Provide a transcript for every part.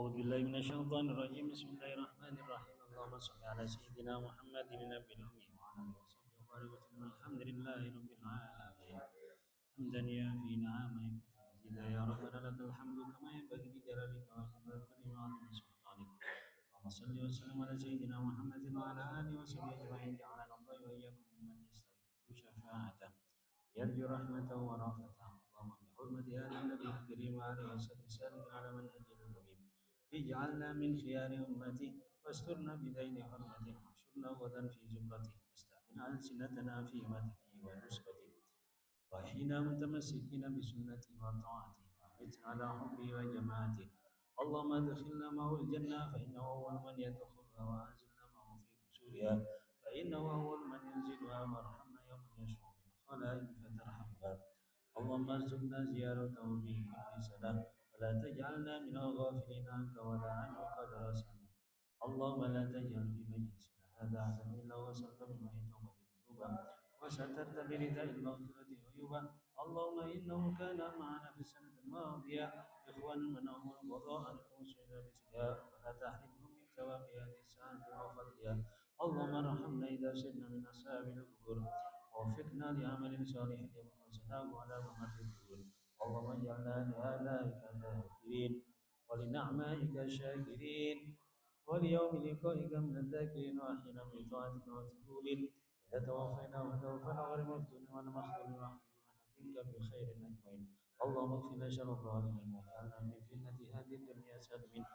أعوذ بالله من الشيطان الرجيم بسم الله الرحمن الرحيم اللهم صل على سيدنا محمد النبي الأمي وعلى آله وصحبه وبارك وسلم الحمد لله رب العالمين حمدا يافي نعمك ومزيدا يا ربنا لك الحمد كما ينبغي لجلالك وكريم عظيم سلطانك اللهم صل وسلم على سيدنا محمد وعلى آله وصحبه أجمعين جعلنا الله وإياكم ممن يستغفر شفاعته يرجو رحمته ورافته اللهم بحرمة هذا النبي الكريم وعليه وصحبه السالك على منهج الحبيب اجعلنا من خيار أمته واسترنا بذيل حرمته واحشرنا غدا في زمرته واستعمل ألسنتنا في مدحه ونصرته وحين متمسكين بسنته وطاعته وحرص على حبه وجماعته اللهم ادخلنا معه الجنة فإنه أول من يدخلها وأنزلنا معه في قصورها فإنه أول من ينزلها وارحمنا يوم يشفع للخلائق فترحمها اللهم ارزقنا زيارته في كل سنة ولا تجعلنا من الغافلين عنك ولا عنه قد رسلنا اللهم لا تجعل في مجلسنا هذا أحدا إلا وصلت بما توبة ذنوبا وسترت برداء المغفرة عيوبا اللهم إنه كان معنا في السنة الماضية إخوانا منهم القضاء نفوسنا بسيئا فلا تحرمهم من ثواب هذه السنة وفضلها اللهم ارحمنا إذا سرنا من أصحاب القبور ووفقنا لعمل صالح يبقى سلام على ممر الدهور اللهم اجعلنا لآلائك ذاكرين ولنعمائك شاكرين وليوم لقائك من الذاكرين وحين من طاعتك وسهول إذا توفينا وتوفنا غير مفتون ولا مخذول واحفظنا بك بخير أجمعين اللهم اغفر لنا شر الظالمين واجعلنا من فتنة هذه الدنيا سالمين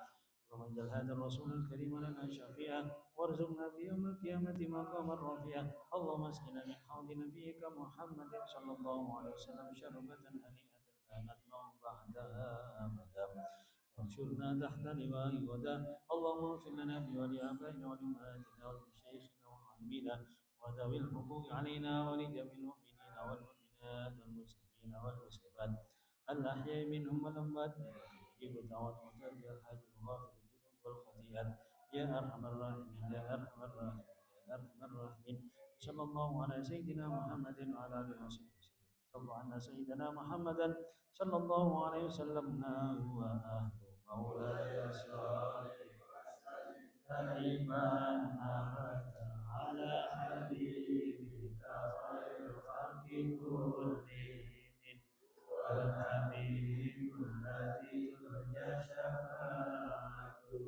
اللهم اجعل هذا الرسول الكريم لنا شفيعا وارزقنا في يوم القيامة مقاما رفيعا اللهم اسقنا من حوض نبيك محمد صلى الله عليه وسلم شربة هنيئة لا نظمأ بعدها أبدا واحشرنا تحت لواء غدا اللهم اغفر لنا ولآبائنا ولأمهاتنا ولمشايخنا ومعلمينا وذوي الحقوق علينا ولجميع المؤمنين والمؤمنات والمسلمين والمسلمات الأحياء منهم والأموات يجيب دعوة المعتاد يا الحاج وغافر الذنوب والخطيئات يا أرحم الراحمين يا أرحم الراحمين يا أرحم الراحمين صلى الله على سيدنا محمد وعلى آله وصحبه وسلم صلوا على سيدنا محمدا صلى الله عليه وسلم هو أهل مولاي صل دائما أبدا على حبيبك خير الخلق كلهم والحبيب الذي ترجى شفاعته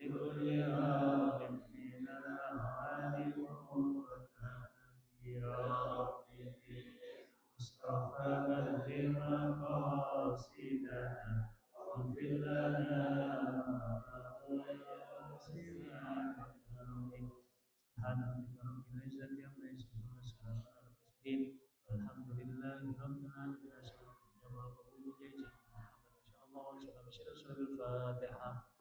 لكل عام من الأهوال ومرتهن يا ربي مصطفى بلغ مقاصدنا واغفر لنا ما مضى سبحان ربك رب العزة عما يصفون وسلام على المرسلين والحمد لله رب العالمين أسأل الله قبول جيش محمد إن شاء الله وسلم سورة الفاتحة.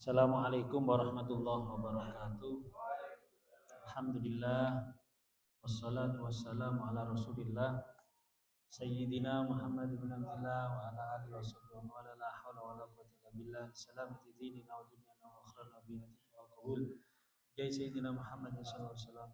Assalamualaikum warahmatullahi wabarakatuh. Alhamdulillah wassalatu wassalamu ala Rasulillah Sayyidina Muhammad bin Abdullah wa ala alihi washabbihi wa la hawla wa la quwwata illa billah salamati dinina wa dunyana wa akhrana bi natika wal qabul jai Sayyidina Muhammad sallallahu alaihi wasallam.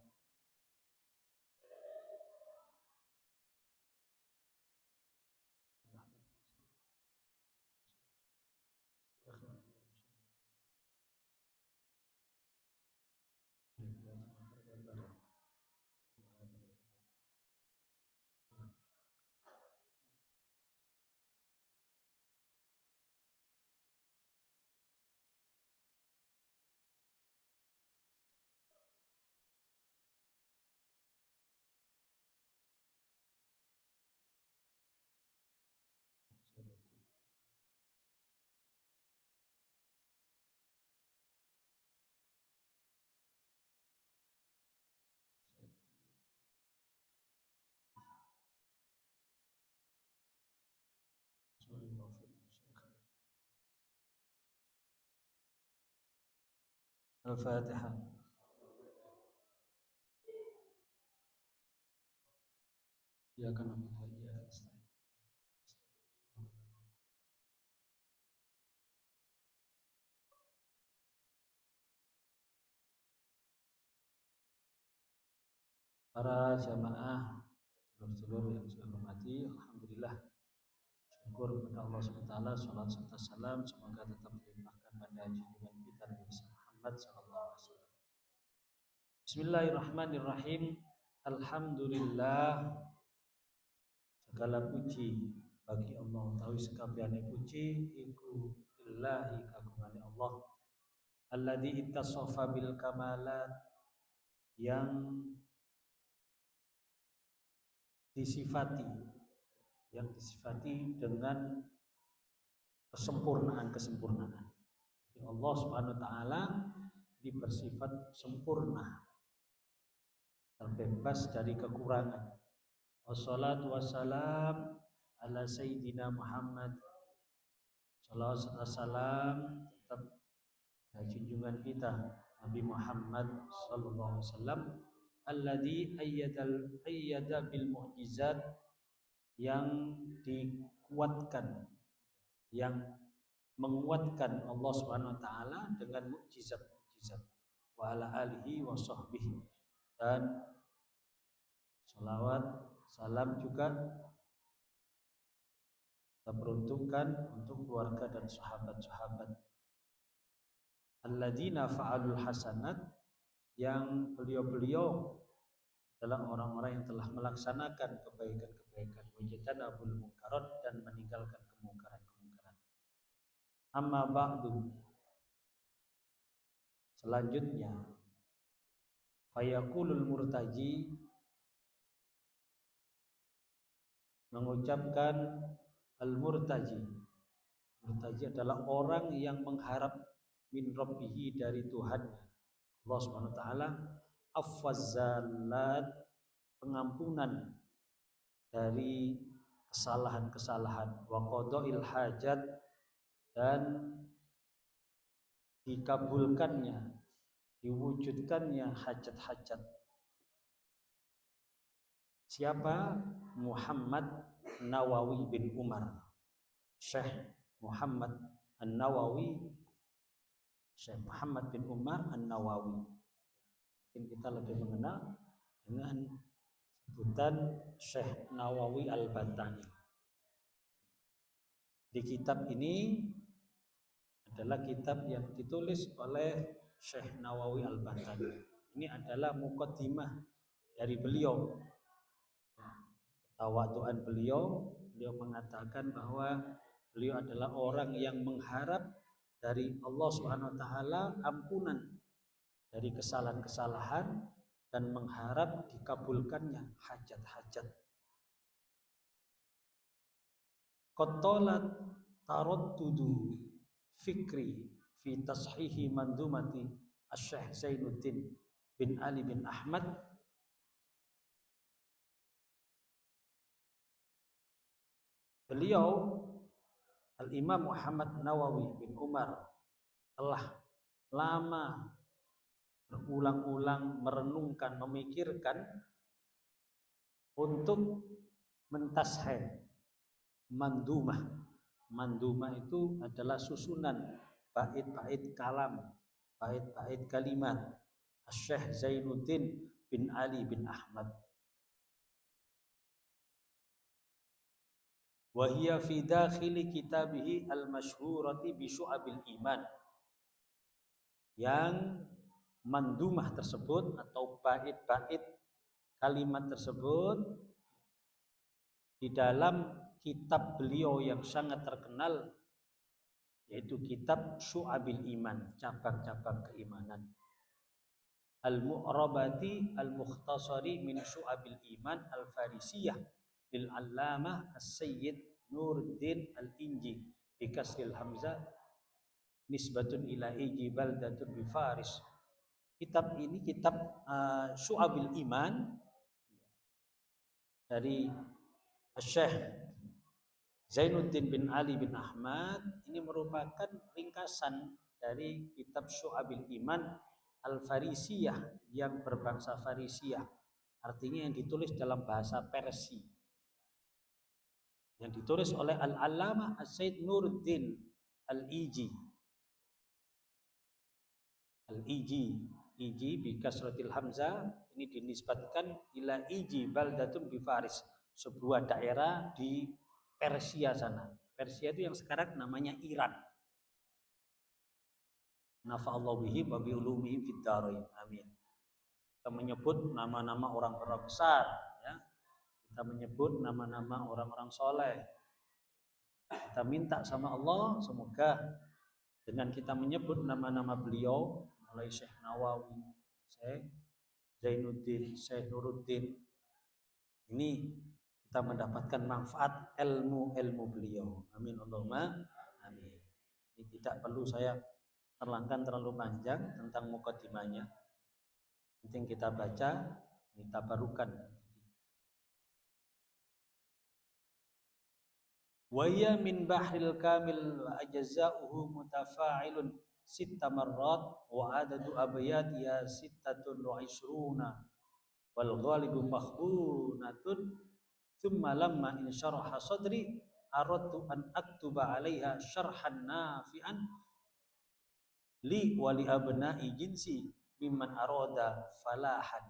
Al-Fatihah. Ya kan ya para jamaah, sedulur-sedulur yang saya hormati, alhamdulillah syukur kepada Allah SWT, salat serta salam semoga tetap dilimpahkan pada junjungan kita Nabi Muhammad SAW. Bismillahirrahmanirrahim. Alhamdulillah, segala puji bagi Allah, tahu sekabehane puji iku lillahi kagungane Allah. Alladzi ittasafa bil kamalat, yang disifati dengan kesempurnaan. Jadi Allah Subhanahu wa taala ini bersifat sempurna, terbebas dari kekurangan. Wassalatu wassalam ala sayyidina Muhammad. Salawat serta salam tetap pada junjungan kita Nabi Muhammad sallallahu alaihi wasallam, alladzi ayyada bil mu'jizat, yang dikuatkan, yang menguatkan Allah Subhanahu wa taala dengan mukjizat-mukjizat. Wa ala alihi wa sahbihi, dan salawat salam juga kita peruntukkan untuk keluarga dan sahabat-sahabat alladzina fa'alul hasanat, yang beliau-beliau adalah orang-orang yang telah melaksanakan kebaikan-kebaikan, wajitanabul munkarat, dan meninggalkan kemungkaran-kemungkaran. Amma ba'du, selanjutnya fayaqulul murtaji, mengucapkan al-murtaji. Murtaji adalah orang yang mengharap min rabbihi, dari Tuhannya Allah Subhanahu wa taala, afwazzalat, pengampunan dari kesalahan-kesalahan, wa qadail hajat, dan dikabulkannya, diwujudkannya hajat-hajat. Siapa? Muhammad Nawawi bin Umar, Syekh Muhammad An-Nawawi, Syekh Muhammad bin Umar An-Nawawi. Mungkin kita lebih mengenal dengan sebutan Syekh Nawawi Al-Bantani. Di kitab ini adalah kitab yang ditulis oleh Syekh Nawawi Al-Bantani. Ini adalah muqaddimah dari beliau. Tawaduan beliau mengatakan bahwa beliau adalah orang yang mengharap dari Allah Subhanahu wa taala ampunan dari kesalahan-kesalahan dan mengharap dikabulkannya hajat-hajat. Qatalat taraddudu fikri fi tashihi mandumati Asy-Syaikh Zainuddin bin Ali bin Ahmad. Beliau Al-Imam Muhammad Nawawi bin Umar telah lama berulang-ulang merenungkan, memikirkan untuk mentasheh mandumah. Mandumah itu adalah susunan bait-bait kalam, bait-bait kalimat Asy-Syaikh Zainuddin bin Ali bin Ahmad. Wa hiya fi dakhili kitabihi al-masyhurati bi syu'abil iman. Yang mandumah tersebut atau bait-bait kalimat tersebut di dalam kitab beliau yang sangat terkenal, yaitu kitab Syu'abil Iman, cabang-cabang keimanan. Al-Mu'rabati al-Mukhtasari min Syu'abil Iman al-Farisiyah lil Allamah As-Sayyid Nuruddin Al-Inji bi kasril hamzah nisbatun ila iji baldatun bi Faris. Kitab ini kitab Syu'abil Iman dari Syekh Zainuddin bin Ali bin Ahmad. Ini merupakan ringkasan dari kitab Syu'abil Iman Al-Farisiyah, yang berbangsa Farisiyah, artinya yang ditulis dalam bahasa Persia, yang ditulis oleh Al-Allamah As-Sayyid Nuruddin Al-Iji. Al-Iji, Iji bi kasratil hamzah, Ini dinisbatkan ila iji baldatun bi Faris, sebuah daerah di Persia sana. Persia itu yang sekarang namanya Iran. Nafa'allahu bihim wa bi ulumihim fid dharain. Amin. Kita menyebut nama-nama orang-orang besar, ya. Kita menyebut nama-nama orang-orang soleh. Kita minta sama Allah semoga dengan kita menyebut nama-nama beliau, mulai Syekh Nawawi, Syekh Zainuddin, Syekh Nuruddin, ini kita mendapatkan manfaat ilmu beliau. Amin Allahumma amin. Ini tidak perlu saya terangkan terlalu panjang tentang mukadimahnya. Penting kita baca, kita barukan. Wa ya min bahril kamil wa ajza'uhu mutafa'ilun sitta marrat wa adadu abyatiha sittatun wa ishruna wal ghalibu makhbunatun thumma lamma in syaraha sadri aradtu an aktuba 'alaiha syarhan nafi'an li wa li abna'i jinsi mimman arada falahan.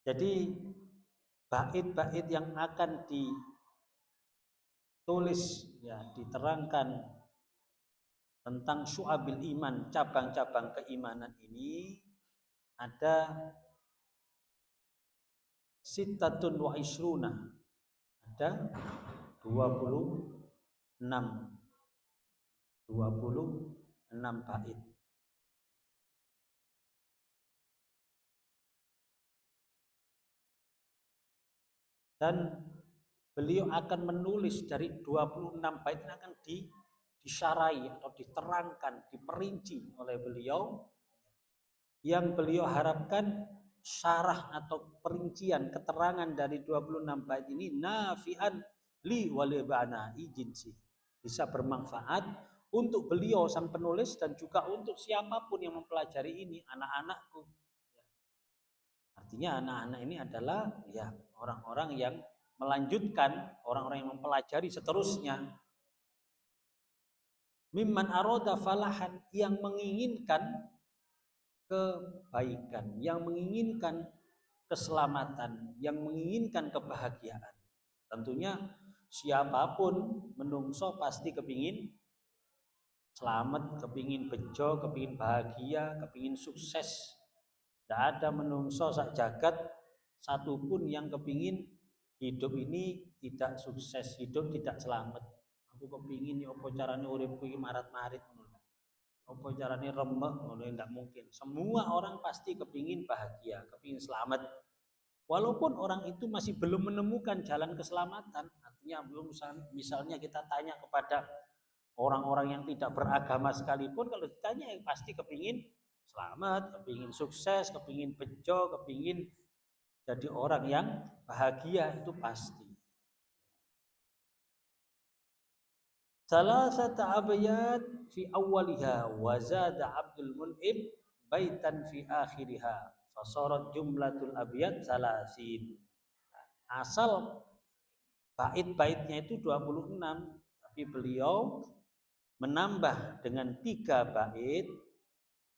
Jadi bait-bait yang akan ditulis, ya, diterangkan tentang syu'abil iman, cabang-cabang keimanan ini ada sittatun wa ishruna, ada 26 bait. Dan beliau akan menulis dari 26 bait ini akan disyarai atau diterangkan, diperinci oleh beliau, yang beliau harapkan syarah atau perincian keterangan dari 26 bait ini nafi'an li walibana jinsi, bisa bermanfaat untuk beliau sang penulis dan juga untuk siapapun yang mempelajari ini, anak-anakku. Artinya anak-anak ini adalah ya orang-orang yang melanjutkan, orang-orang yang mempelajari seterusnya. Mimman aroda falahan, yang menginginkan kebaikan, yang menginginkan keselamatan, yang menginginkan kebahagiaan. Tentunya siapapun menungso pasti kepingin selamat, kepingin bejo, kepingin bahagia, kepingin sukses. Tidak ada menungso sak jagat satupun yang kepingin hidup ini tidak sukses, hidup tidak selamat. Aku kepingin ya apa carane uripku iki marat-marit ngono. Apa carane remek ngono, tidak mungkin. Semua orang pasti kepingin bahagia, kepingin selamat. Walaupun orang itu masih belum menemukan jalan keselamatan. Artinya belum, misalnya kita tanya kepada orang-orang yang tidak beragama sekalipun, kalau ditanya ya pasti kepingin selamat, kepingin sukses, kepingin bejo, kepingin jadi orang yang bahagia, itu pasti. Salasata abyat fi awwaliha wa zada Abdul Mun'im baitan fi akhiriha fasarat jumlatul abyat salasin. Asal bait-baitnya itu 26, tapi beliau menambah dengan 3 bait.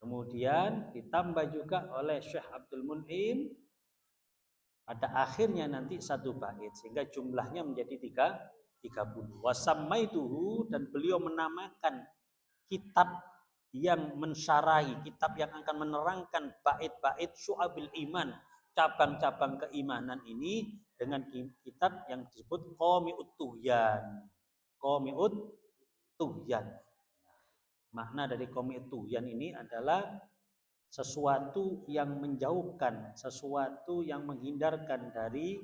Kemudian ditambah juga oleh Syekh Abdul Mun'im pada akhirnya nanti 1 bait, sehingga jumlahnya menjadi 30. Wasammaituhu, dan beliau menamakan kitab yang mensyarahi, kitab yang akan menerangkan bait-bait syu'abil iman, cabang-cabang keimanan ini, dengan kitab yang disebut Qami'ut Tuhyan. Qami'ut Tuhyan. Makna dari Qami'ut Tuhyan ini adalah sesuatu yang menjauhkan, sesuatu yang menghindarkan dari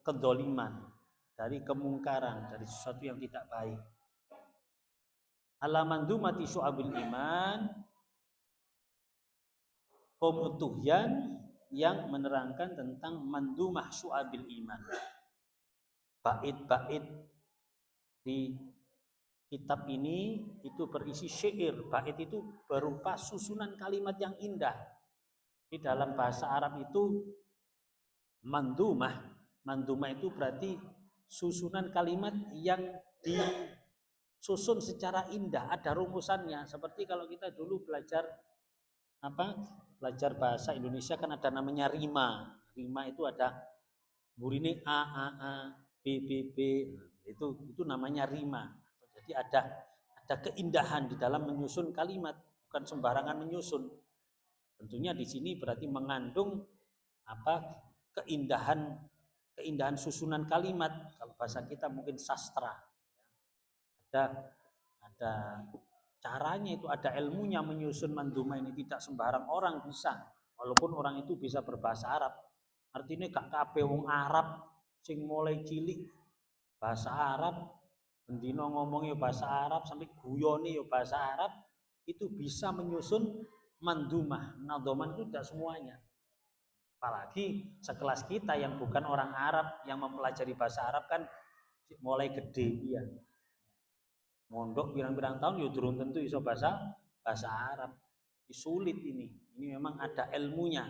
kedoliman, dari kemungkaran, dari sesuatu yang tidak baik. Alamandumati syu'abil iman, Qami'ut Tuhyan, yang menerangkan tentang mandumah syu'abil iman. Bait-bait di kitab ini itu berisi syair. Bait itu berupa susunan kalimat yang indah. Di dalam bahasa Arab itu mandumah. Mandumah itu berarti susunan kalimat yang disusun secara indah, ada rumusannya. Seperti kalau kita dulu belajar belajar bahasa Indonesia kan ada namanya rima. Rima itu ada burine a b b b, itu namanya rima. Jadi ada keindahan di dalam menyusun kalimat, bukan sembarangan menyusun. Tentunya di sini berarti mengandung keindahan susunan kalimat. Kalau bahasa kita mungkin sastra. Ada caranya, itu ada ilmunya menyusun manduma ini, tidak sembarang orang bisa. Walaupun orang itu bisa berbahasa Arab. Artinya gak kabeh wong Arab sing mulai cilik bahasa Arab, bendino ngomongnya bahasa Arab, sampai guyone ya bahasa Arab, itu bisa menyusun mandumah. Nadhoman itu tidak semuanya. Apalagi sekelas kita yang bukan orang Arab, yang mempelajari bahasa Arab kan mulai gede ya. Mondok pirang-pirang tahun ya durung tentu iso bahasa Arab. Sulit ini. Ini memang ada ilmunya.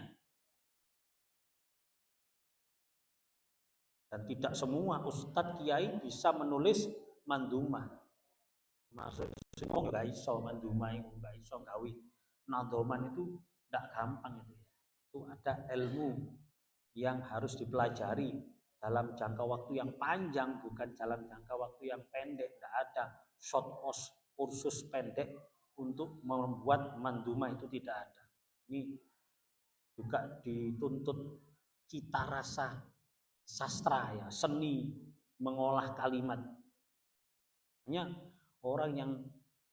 Dan tidak semua ustadz kiai bisa menulis mandumah. Maksudnya semua nggak iso mandumah, nggak iso gawe. Nadhoman itu tidak gampang itu. Itu ada ilmu yang harus dipelajari dalam jangka waktu yang panjang, bukan dalam jangka waktu yang pendek. Tidak ada short kursus pendek untuk membuat manduma, itu tidak ada. Ini juga dituntut cita rasa sastra ya, seni mengolah kalimat. Hanya orang yang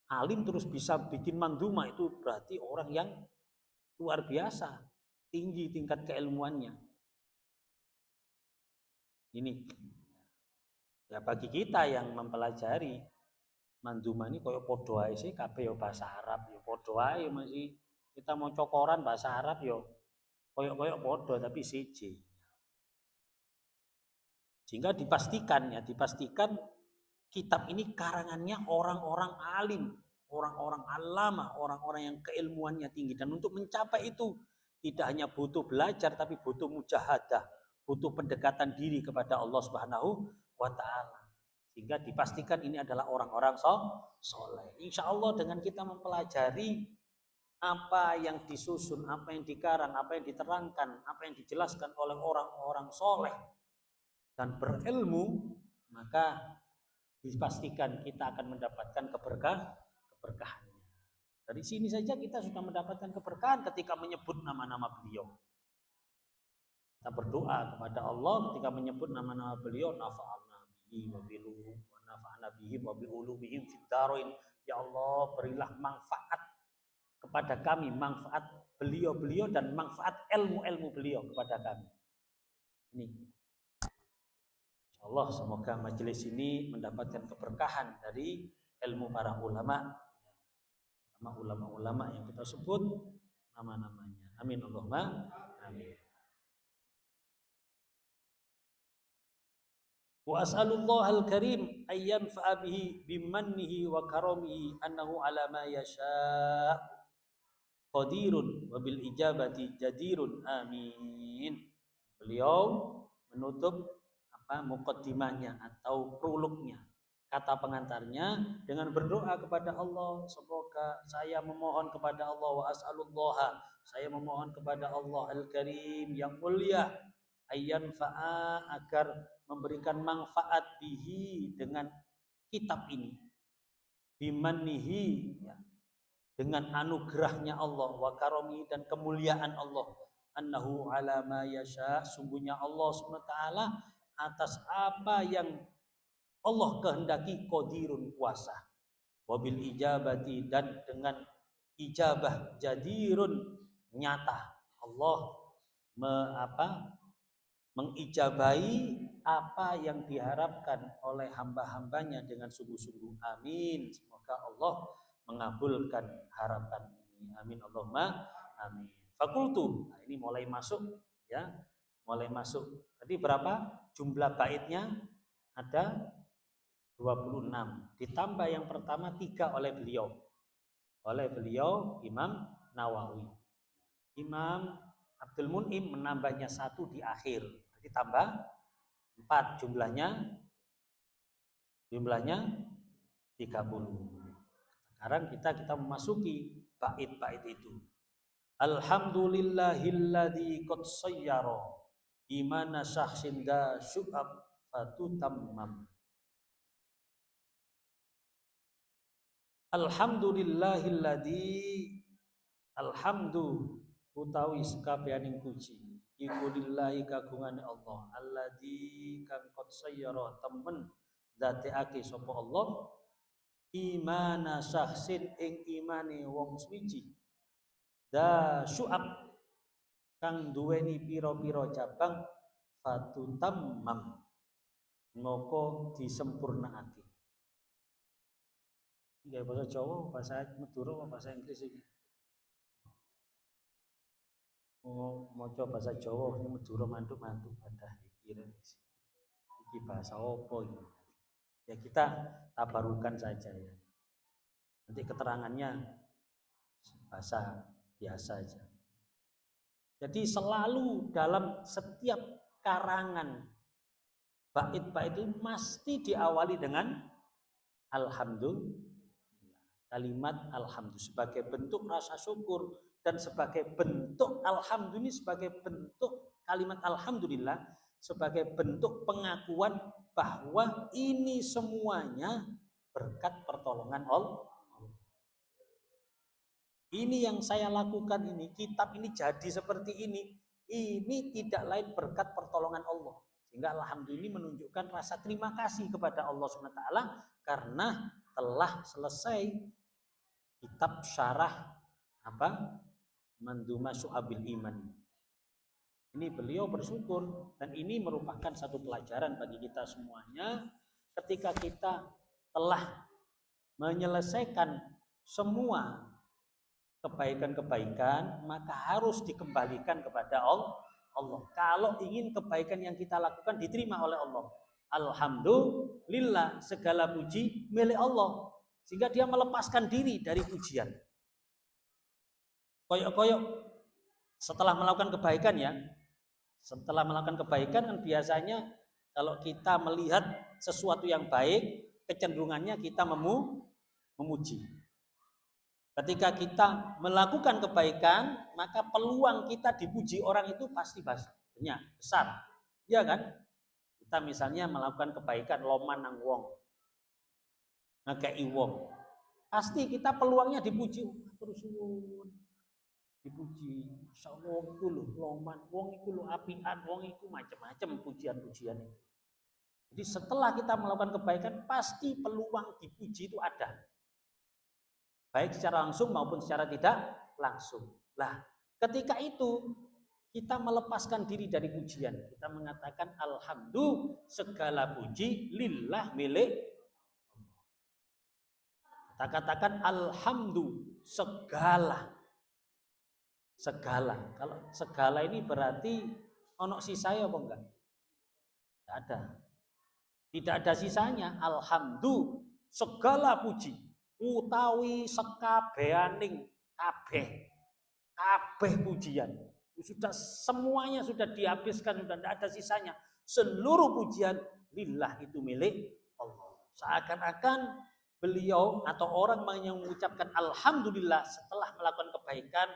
alim terus bisa bikin manduma itu berarti orang yang luar biasa, tinggi tingkat keilmuannya. Ini ya bagi kita yang mempelajari manduma ini koyo podo ae sih, kabeh yo bahasa Arab yo podo ae, masih kita mau cokoran bahasa Arab yo koyo podo tapi siji. Sehingga dipastikan kitab ini karangannya orang-orang alim, orang-orang alama, orang-orang yang keilmuannya tinggi. Dan untuk mencapai itu tidak hanya butuh belajar, tapi butuh mujahadah, butuh pendekatan diri kepada Allah Subhanahu wa Ta'ala. Sehingga dipastikan ini adalah orang-orang soleh. Insya Allah dengan kita mempelajari apa yang disusun, apa yang dikarang, apa yang diterangkan, apa yang dijelaskan oleh orang-orang soleh dan berilmu, maka dipastikan kita akan mendapatkan keberkahannya. Dari sini saja kita sudah mendapatkan keberkahan ketika menyebut nama-nama beliau. Kita berdoa kepada Allah ketika menyebut nama-nama beliau, nafa'ana bihi wa biluhum wa nafa'ana bihi wa biulumihim fid dharain. Ya Allah, berilah manfaat kepada kami, manfaat beliau-beliau dan manfaat ilmu-ilmu beliau kepada kami. Ini Allah, semoga majelis ini mendapatkan keberkahan dari ilmu para ulama, sama ulama-ulama yang kita sebut nama-namanya. Amin Allahumma amin. Wa as'alullahal karim ayyan fa'a bihi bimannihi wa karamihi annahu ala ma yasha' qadirun wa bil ijabati jadirun. Amin. Beliau menutup muqaddimahnya atau prolognya, kata pengantarnya dengan berdoa kepada Allah, semoga saya memohon kepada Allah, wa as'alullah, saya memohon kepada Allah al-karim yang mulia, ayyan fa'a, agar memberikan manfaat bihi, dengan kitab ini, bimannihi, ya, dengan anugerahnya Allah, wa karomi, dan kemuliaan Allah, annahu ala ma yasha, sungguhnya Allah SWT atas apa yang Allah kehendaki qadirun, kuasa, wabil ijabati, dan dengan ijabah, jadirun, nyata. Allah mengijabahi apa yang diharapkan oleh hamba-hambanya dengan sungguh-sungguh. Amin. Semoga Allah mengabulkan harapan ini. Amin Allahumma amin. Fakultu. Nah, ini mulai masuk ya. Mulai masuk. Tadi berapa jumlah baitnya? Ada 26. Ditambah yang pertama 3 oleh beliau. Oleh beliau Imam Nawawi. Imam Abdul Mun'im menambahnya 1 di akhir. Berarti tambah 4 jumlahnya 30. Sekarang kita memasuki bait-bait itu. Alhamdulillahilladzi qad sayyara imana syahsin da syu'ab fatutammam. Alhamdulillahilladzi alhamdu utawi sekabehaning puji iku lillahi kagungane Allah alladzi kang qad sayyara temen dadekake sapa Allah imana syahsin ing imane wong suci da syu'ab kang duweni pira-pira cabang fatutammam moko disempurnakake. Iki bahasa Jawa, bahasa Madura, bahasa Inggris iki. Oh, maca bahasa Jawa sing Madura mantuk-mantuk badah iki. Iki bahasa apa iki? Ya kita tabarukan saja ya. Nanti keterangannya bahasa biasa aja. Jadi selalu dalam setiap karangan bait-bait itu mesti diawali dengan alhamdulillah. Kalimat alhamdulillah sebagai bentuk rasa syukur dan sebagai bentuk alhamdulillah sebagai bentuk kalimat alhamdulillah sebagai bentuk pengakuan bahwa ini semuanya berkat pertolongan Allah. Ini yang saya lakukan ini, kitab ini jadi seperti ini tidak lain berkat pertolongan Allah. Sehingga alhamdulillah menunjukkan rasa terima kasih kepada Allah SWT karena telah selesai kitab syarah Mandhumah Syu'abil Iman. Ini beliau bersyukur dan ini merupakan satu pelajaran bagi kita semuanya ketika kita telah menyelesaikan semua kebaikan-kebaikan maka harus dikembalikan kepada Allah. Kalau ingin kebaikan yang kita lakukan diterima oleh Allah, alhamdulillah segala puji milik Allah. Sehingga dia melepaskan diri dari pujian. Koyok-koyok setelah melakukan kebaikan ya. Setelah melakukan kebaikan kan biasanya kalau kita melihat sesuatu yang baik, kecenderungannya kita memuji. Ketika kita melakukan kebaikan, maka peluang kita dipuji orang itu pasti banyak, besar. Ya kan? Kita misalnya melakukan kebaikan loman nang wong. Ngekei wong. Pasti kita peluangnya dipuji. Terus dipuji. Masya Allah, wong itu loh loman, wong itu loh apian, wong itu macam-macam pujian-pujian itu. Jadi setelah kita melakukan kebaikan, pasti peluang dipuji itu ada. Baik secara langsung maupun secara tidak langsung. Lah, ketika itu kita melepaskan diri dari pujian. Kita mengatakan alhamdulillah segala puji lillah milik. Kita katakan alhamdulillah segala. Kalau segala ini berarti ono sisanya apa enggak? Tidak ada. Tidak ada sisanya. Alhamdulillah segala puji utawi sekabehaning kabeh pujian. Sudah semuanya sudah dihabiskan, sudah tidak ada sisanya. Seluruh pujian lillah itu milik Allah. Seakan-akan beliau atau orang yang mengucapkan alhamdulillah setelah melakukan kebaikan,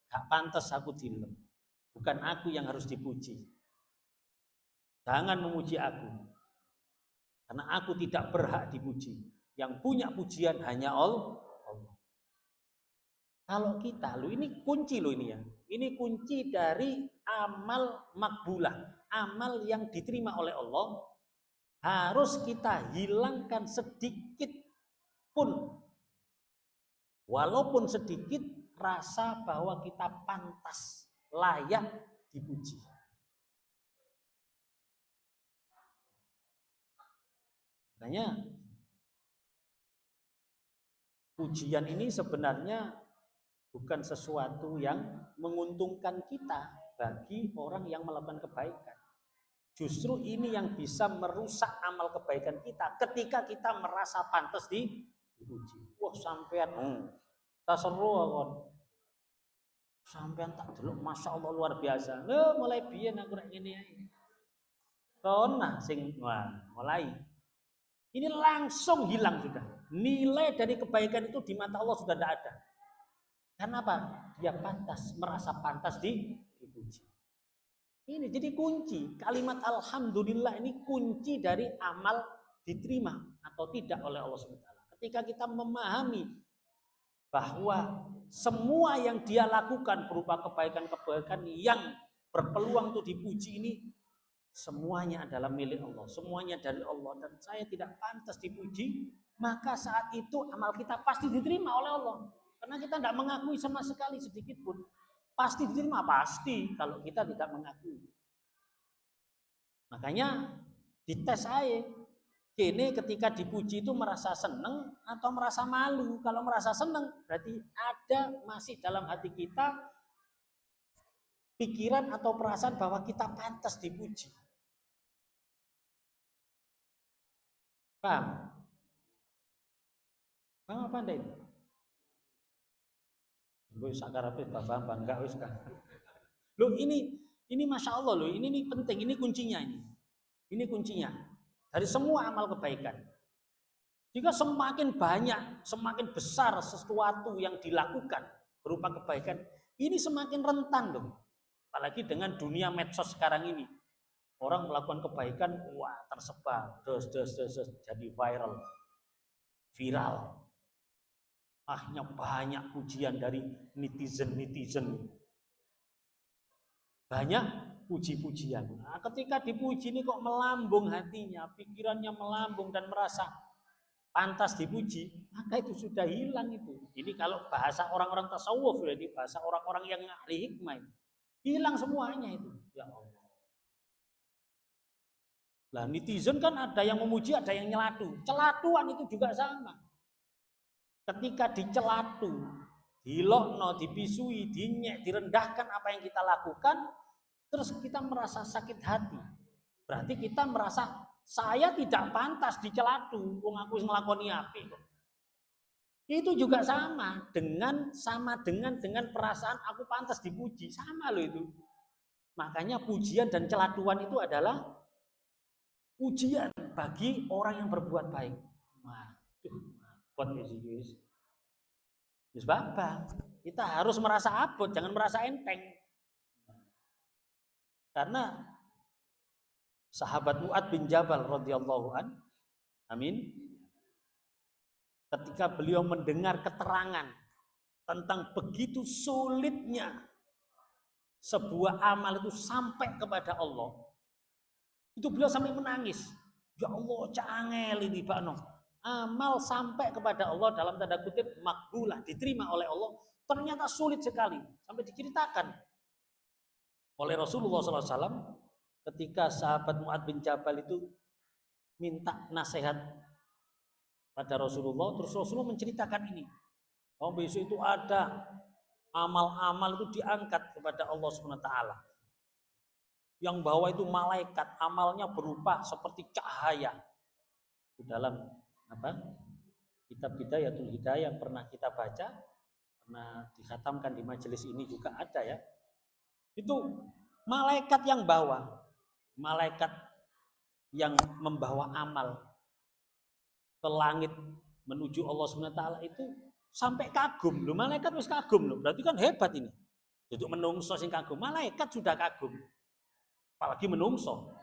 gak pantas aku dilem. Bukan aku yang harus dipuji. Jangan memuji aku. Karena aku tidak berhak dipuji. Yang punya pujian hanya Allah. Kalau kita, ini kunci ini ya. Ini kunci dari amal makbulah. Amal yang diterima oleh Allah. Harus kita hilangkan sedikit pun, walaupun sedikit, rasa bahwa kita pantas, layak dipuji. Makanya pujian ini sebenarnya bukan sesuatu yang menguntungkan kita bagi orang yang melakukan kebaikan. Justru ini yang bisa merusak amal kebaikan kita ketika kita merasa pantas dipuji. Wah sampean tak seru kon. Sampean tak delok Masya Allah luar biasa. Mulai biyen aku nek ngene ae. Kon sing mulai. Ini langsung hilang sudah. Nilai dari kebaikan itu di mata Allah sudah tidak ada. Karena apa? Dia merasa pantas dipuji. Ini jadi kunci. Kalimat alhamdulillah ini kunci dari amal diterima atau tidak oleh Allah SWT. Ketika kita memahami bahwa semua yang dia lakukan berupa kebaikan-kebaikan yang berpeluang untuk dipuji ini semuanya adalah milik Allah, semuanya dari Allah, dan saya tidak pantas dipuji, maka saat itu amal kita pasti diterima oleh Allah. Karena kita tidak mengakui sama sekali sedikit pun. Pasti diterima, pasti kalau kita tidak mengakui. Makanya dites saya. Kini ketika dipuji itu merasa senang atau merasa malu. Kalau merasa senang berarti ada masih dalam hati kita pikiran atau perasaan bahwa kita pantas dipuji. Paham? Paham apa anda ini? Wis sakarape paham enggak wis kan. Loh ini Masya Allah loh, ini penting, ini kuncinya ini. Ini kuncinya. Dari semua amal kebaikan. Jika semakin banyak, semakin besar sesuatu yang dilakukan berupa kebaikan, ini semakin rentan dong. Apalagi dengan dunia medsos sekarang ini. Orang melakukan kebaikan, wah tersebar, jadi viral. Akhirnya banyak pujian dari netizen. Banyak puji-pujian. Nah, ketika dipuji ini kok melambung hatinya, pikirannya melambung dan merasa pantas dipuji, maka itu sudah hilang itu. Ini kalau bahasa orang-orang tasawuf, ini bahasa orang-orang yang ahli hikmah. Hilang semuanya itu. Ya Allah. Lah netizen kan ada yang memuji, ada yang nyelatu. Celatuan itu juga sama. Ketika dicelatu, dilokno, dipisui, dinyek, direndahkan apa yang kita lakukan, terus kita merasa sakit hati. Berarti kita merasa saya tidak pantas dicelatu, wong aku nglakoni apik kok. Itu juga sama dengan perasaan aku pantas dipuji, sama loh itu. Makanya pujian dan celatuan itu adalah pujian bagi orang yang berbuat baik. Waduh, abot wis. Wis babak. Kita harus merasa abot, jangan merasa enteng. Karena sahabat Mu'ad bin Jabal radhiyallahu an, amin, ketika beliau mendengar keterangan tentang begitu sulitnya sebuah amal itu sampai kepada Allah, itu beliau sampai menangis. Ya Allah, cangel ini bakno. Amal sampai kepada Allah dalam tanda kutip makbulah, diterima oleh Allah, ternyata sulit sekali. Sampai diceritakan oleh Rasulullah SAW ketika sahabat Mu'ad bin Jabal itu minta nasihat pada Rasulullah, terus Rasulullah menceritakan ini. Oh, besok itu ada amal-amal itu diangkat kepada Allah SWT. Yang bawah itu malaikat, amalnya berupa seperti cahaya. Di dalam kitab Bidayatul Hidayah yang pernah kita baca, pernah dikhatamkan di majelis ini juga ada ya. Itu malaikat yang bawa, malaikat yang membawa amal ke langit menuju Allah SWT itu sampai kagum loh, malaikat wis kagum loh, berarti kan hebat ini. Untuk menungso sing kagum, malaikat sudah kagum, apalagi menungso.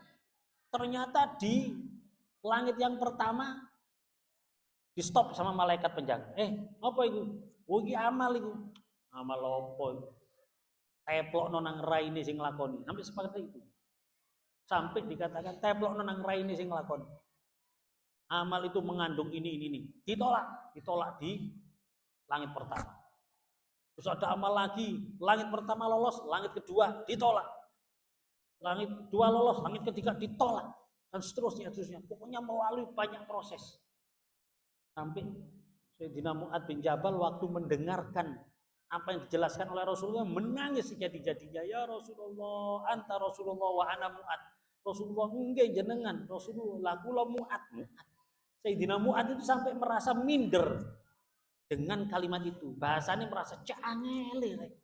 Ternyata di langit yang pertama di stop sama malaikat penjaga. Apa itu? Oh, iki amal itu. Amal apa itu? Teplokno nang raine sing nglakoni. Sampai seperti itu. Sampai dikatakan teplokno nang raine sing nglakoni. Amal itu mengandung ini. Ditolak di langit pertama. Terus ada amal lagi, langit pertama lolos, langit kedua ditolak. Langit kedua lolos, langit ketiga ditolak, dan seterusnya. Pokoknya melalui banyak proses. Sampai Sayyidina Mu'ad bin Jabal waktu mendengarkan apa yang dijelaskan oleh Rasulullah menangis sejadi-jadinya. Ya Rasulullah, anta Rasulullah wa ana Mu'ad. Rasulullah nggih jenengan, Rasulullah kula Mu'ad. Sayyidina Mu'ad itu sampai merasa minder dengan kalimat itu. Bahasanya merasa cangele.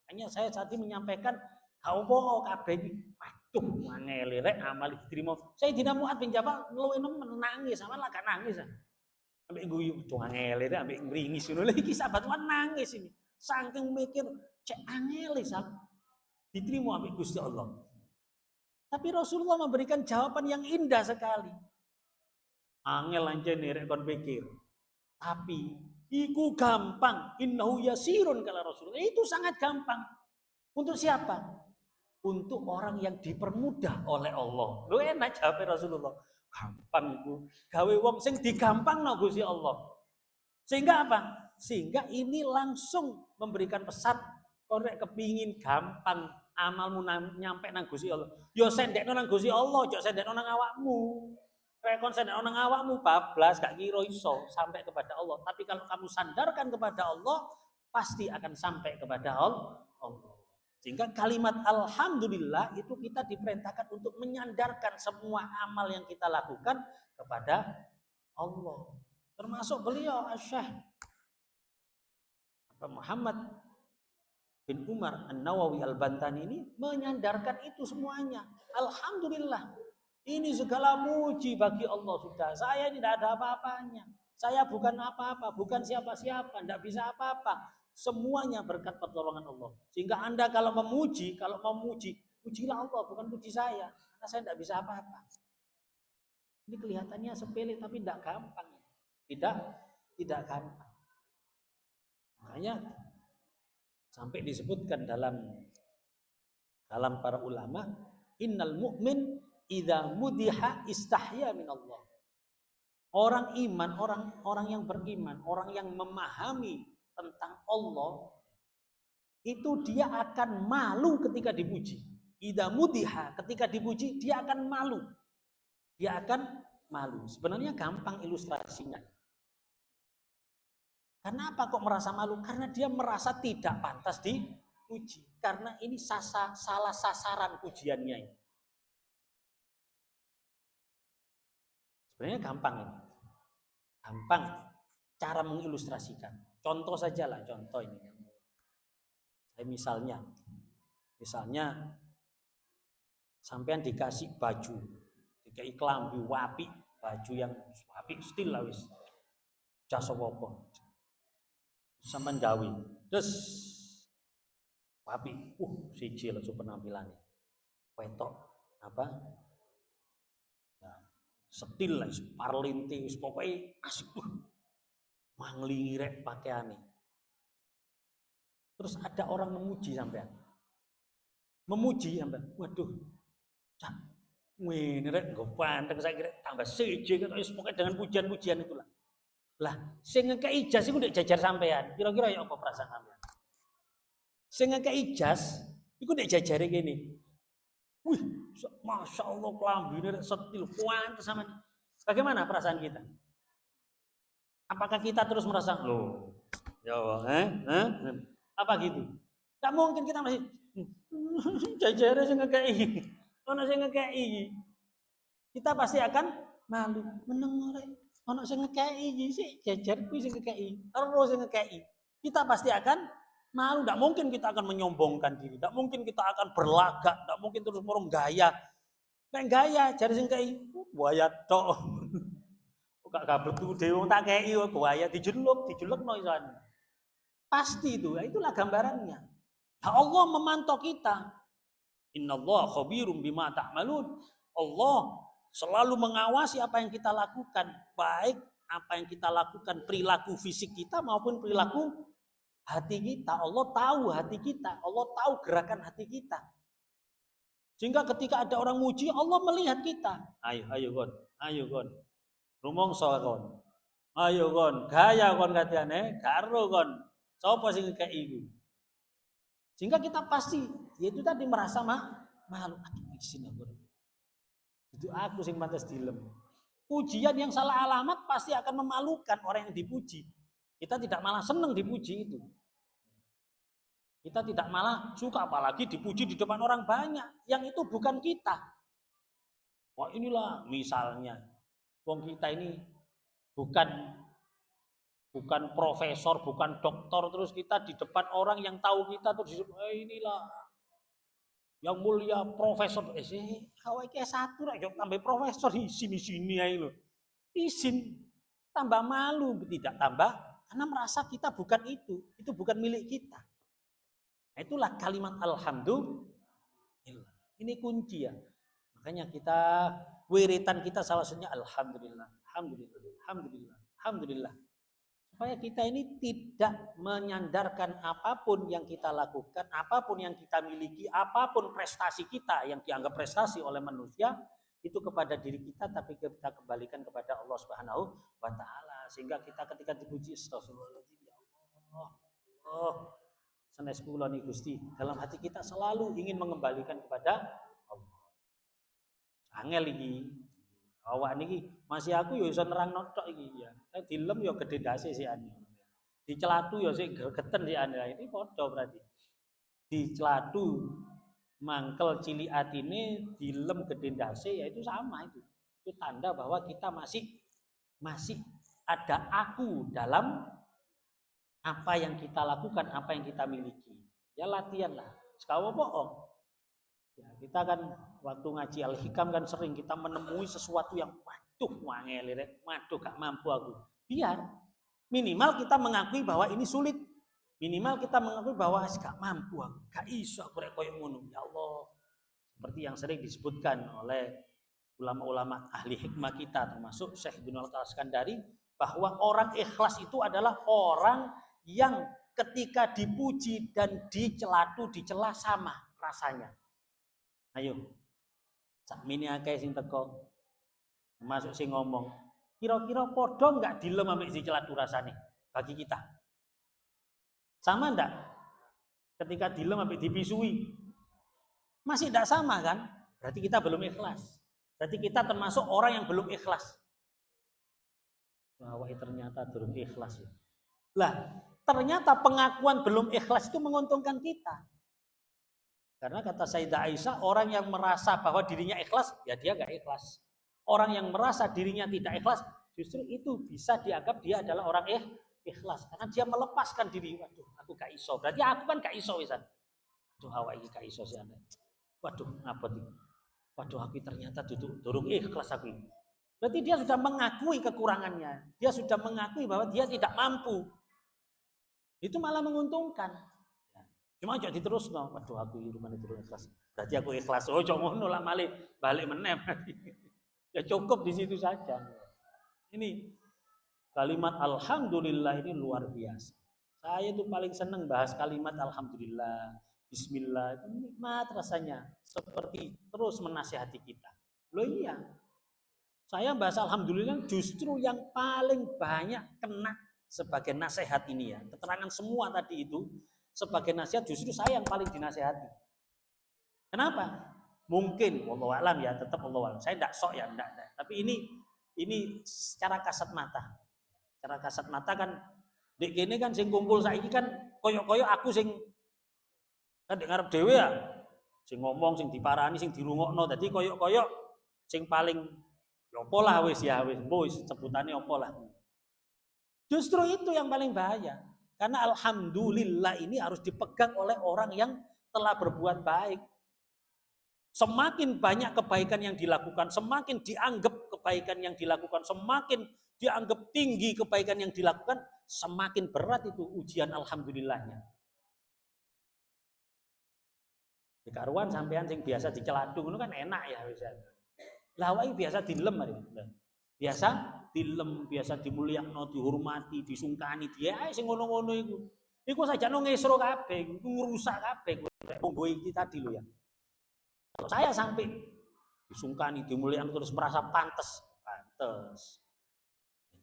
Makanya saya saat ini menyampaikan apa kabeh iki. Waduh, angele rek amal diterima. Sayyidina Mu'ad bin Jabal menangis, sama lagak nangis. Ambek guyu tuang ngele ambek ngringis ngono lha iki sahabat nangis ini. saking mikir cek angel diterima ambek Gusti Allah. Tapi Rasulullah memberikan jawaban yang indah sekali. Angel anjene rek kon pikir. Tapi iku gampang, innahu yasirun kala Rasulullah. Itu sangat gampang. Untuk siapa? Untuk orang yang dipermudah oleh Allah. Lu enak jawab Rasulullah. Gampang itu. Gawe wong sing digampangno Gusti Allah. Sehingga apa? Sehingga ini langsung memberikan pesan kon rek kepingin gampang amalmu nyampe nang Gusti Allah. Yo sendekno nang Gusti Allah, ojo sendekno nang awakmu. Rekon sendekno nang awakmu bablas gak kira iso sampai kepada Allah. Tapi kalau kamu sandarkan kepada Allah, pasti akan sampai kepada Allah. Sehingga kalimat alhamdulillah itu kita diperintahkan untuk menyandarkan semua amal yang kita lakukan kepada Allah. Termasuk beliau Syekh Muhammad bin Umar An-Nawawi Al-Bantani ini menyandarkan itu semuanya. Alhamdulillah. Ini segala muji bagi Allah sudah. Saya ini tidak ada apa-apanya. Saya bukan apa-apa, bukan siapa-siapa, tidak bisa apa-apa. Semuanya berkat pertolongan Allah. Sehingga Anda kalau memuji, pujilah Allah, bukan puji saya. Karena saya tidak bisa apa-apa. Ini kelihatannya sepele tapi tidak gampang. Tidak gampang. Makanya sampai disebutkan dalam para ulama, innal mu'min idza mudiha istahya min Allah. Orang iman, orang yang beriman, orang yang memahami tentang Allah, itu dia akan malu ketika dipuji. Idza mudiha, ketika dipuji dia akan malu. Dia akan malu. Sebenarnya gampang ilustrasinya. Kenapa kok merasa malu? Karena dia merasa tidak pantas dipuji. Karena ini salah sasaran pujiannya ini. Sebenarnya gampang ini. Gampang cara mengilustrasikan. Contoh saja lah, contoh ini. Misalnya sampean dikasih baju, dikasih klambi wapi, baju yang wapi stil lah wis. Jas apa? Sampean gawe. Terus wapi, siji lho penampilannya. Wetok apa? Setil lah, parlinting, pokoknya asik, manglingi rek pakaiannya. Terus ada orang memuji sampean, waduh, cak, ini rek gak pandang saya kira tambah seje, pokoknya dengan pujian-pujian itulah. Lah, sing ngekei jas iku ndek jajar sampean, kira-kira ya apa perasaan sampean? Sing ngekei jas iku ndek jajare kene. Wih, Masya Allah kelambine setil pantes sama. Bagaimana perasaan kita? Apakah kita terus merasa loh, ya apa gitu? Tak mungkin kita masih jajare sing ngekei. Ono sing ngekei. Kita pasti akan malu meneng rek. Ono sing ngekei sih jajar kuwi sing ngekei. Terus sing ngekei. Kita pasti akan malu, tidak mungkin kita akan menyombongkan diri, tidak mungkin kita akan berlagak, tidak mungkin terus murung gaya. Nek gaya jare sing kei, buaya tok. Kok gak betul dhewe tak kei buaya dijelukno isan. Pasti itu, itulah gambarannya. Nah, Allah memantau kita. Innallaha khabirum bima ta'malun. Allah selalu mengawasi apa yang kita lakukan, baik apa yang kita lakukan perilaku fisik kita maupun perilaku hati kita. Allah tahu hati kita, Allah tahu gerakan hati kita. Sehingga ketika ada orang muji, Allah melihat kita. Ayo kon. Rumangsa kon. Ayo kon, gaya kon katane, karo kon. Sapa sing ngekeki iku? Sehingga kita pasti yaitu tadi merasa malu. Isin aku. Itu aku sing pantas dilem. Pujian yang salah alamat pasti akan memalukan orang yang dipuji. Kita tidak malah senang dipuji itu. Kita tidak malah suka, apalagi dipuji di depan orang banyak. Yang itu bukan kita. Wah inilah misalnya. Wong kita ini bukan profesor, bukan doktor. Terus kita di depan orang yang tahu kita. Terus inilah yang mulia profesor. Kawai kayak satu lah. Tambah profesor di sini aja loh. Isin. Tambah malu. Tidak tambah Karena merasa kita bukan itu bukan milik kita. Nah, itulah kalimat alhamdulillah. Ini kunci ya. Makanya kita wiritan kita salah satunya alhamdulillah, alhamdulillah, alhamdulillah, alhamdulillah. Supaya kita ini tidak menyandarkan apapun yang kita lakukan, apapun yang kita miliki, apapun prestasi kita yang dianggap prestasi oleh manusia itu kepada diri kita, tapi kita kembalikan kepada Allah Subhanahu wa taala. Sehingga kita ketika dipuji astagfirullahaladzim, ya Allah, Allah, sanes kula niki Gusti, dalam hati kita selalu ingin mengembalikan kepada Allah. Angel iki. Awak niki masih aku ya iso nerangno tok iki ya. Dilem ya gede dase sih ane. Di celatu ya sik geten sih ane. Ini padha berarti. Di celatu mangkel cilik atine, dilem gede dase ya itu sama itu. Itu tanda bahwa kita masih ada aku dalam apa yang kita lakukan, apa yang kita miliki. Ya latihan lah. Sekawa bohong. Ya, kita kan waktu ngaji Al-Hikam kan sering kita menemui sesuatu yang waduh wangel, waduh gak mampu aku. Biar minimal kita mengakui bahwa ini sulit. Minimal kita mengakui bahwa gak mampu aku, gak iso aku rek koyo ngono. Ya Allah. Seperti yang sering disebutkan oleh ulama-ulama ahli hikmah kita termasuk Syekh Ibnu Al-Iskandari bahwa orang ikhlas itu adalah orang yang ketika dipuji dan dicela sama rasanya. Ayo, sakmene akeh sing teko, masuk sing ngomong. Kira-kira podo enggak dilem ambek si celatu rasane bagi kita? Sama enggak? Ketika dilem ambek dipisui. Masih enggak sama kan? Berarti kita belum ikhlas. Berarti kita termasuk orang yang belum ikhlas. Bahwa ternyata belum ikhlas ya. Lah, ternyata pengakuan belum ikhlas itu menguntungkan kita. Karena kata Sayyidah Aisyah, orang yang merasa bahwa dirinya ikhlas, ya dia gak ikhlas. Orang yang merasa dirinya tidak ikhlas, justru itu bisa dianggap dia adalah orang ikhlas. Karena dia melepaskan diri. Waduh, aku gak iso. Berarti aku kan gak iso wisan. Waduh, awak ini gak iso sih anda. Waduh, ngapa nih? Waduh, aku ternyata durung ikhlas aku. Berarti dia sudah mengakui kekurangannya. Dia sudah mengakui bahwa dia tidak mampu. Itu malah menguntungkan. Cuma aja diterus no. Waduh aku rumane durung ikhlas. Berarti aku ikhlas. Oh cok ngono lah balik meneh. Ya cukup di situ saja. Ini kalimat alhamdulillah ini luar biasa. Saya tuh paling seneng bahas kalimat alhamdulillah, bismillah. Itu nikmat rasanya. Seperti terus menasihati kita. Loh iya. Saya bahas alhamdulillah justru yang paling banyak kena sebagai nasihat ini ya. Keterangan semua tadi itu sebagai nasihat justru saya yang paling dinasihati. Kenapa? Mungkin wallahu alam ya, tetap wallahu alam. Saya enggak sok ya, enggak. Tapi ini secara kasat mata. Secara kasat mata kan dek kene kan sing kumpul saiki kan koyo-koyo aku sing kan dek ngarep dhewe ya. Sing ngomong, sing diparani, sing dirungokno. Dadi koyo-koyo sing paling ya apa lah wis sebutane apa lah. Justru itu yang paling bahaya. Karena alhamdulillah ini harus dipegang oleh orang yang telah berbuat baik. Semakin banyak kebaikan yang dilakukan, semakin dianggap kebaikan yang dilakukan, semakin dianggap tinggi kebaikan yang dilakukan, semakin berat itu ujian alhamdulillahnya. Di karuan sampean sing biasa diceladung itu kan enak ya bisa. Lah awake biasa dilem hari. Biasa dilem, biasa dimulyakno, dihormati, disungkani dia sing ngono-ngono iku. Iku sajane ngesro kabeh, ngrusak kabeh monggo iki tadi lho ya. Kalau saya sampai disungkani, dimulyakno terus merasa pantes.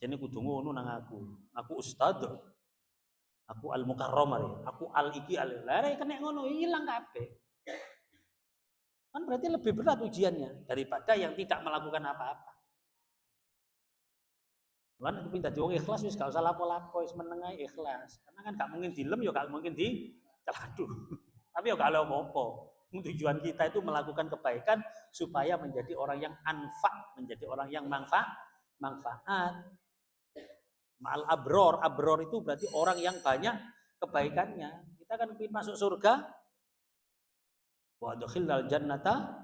Jadi kudu ngono nang aku. Aku ustaz. Aku al-mukarram, aku al-iki al-lare kena ngono hilang kabeh. Kan berarti lebih berat ujiannya daripada yang tidak melakukan apa-apa. Lan aku pindah wong ikhlas wis gak usah lapo-lapo, wis meneng ae ikhlas. Karena kan gak mungkin dilem ya gak mungkin diceladu. Tapi ya gak ada apa-apa. Tujuan kita itu melakukan kebaikan supaya menjadi orang yang anfa, menjadi orang yang manfaat. Ma'al abror itu berarti orang yang banyak kebaikannya. Kita kan ingin masuk surga. Wa adkhilnal jannata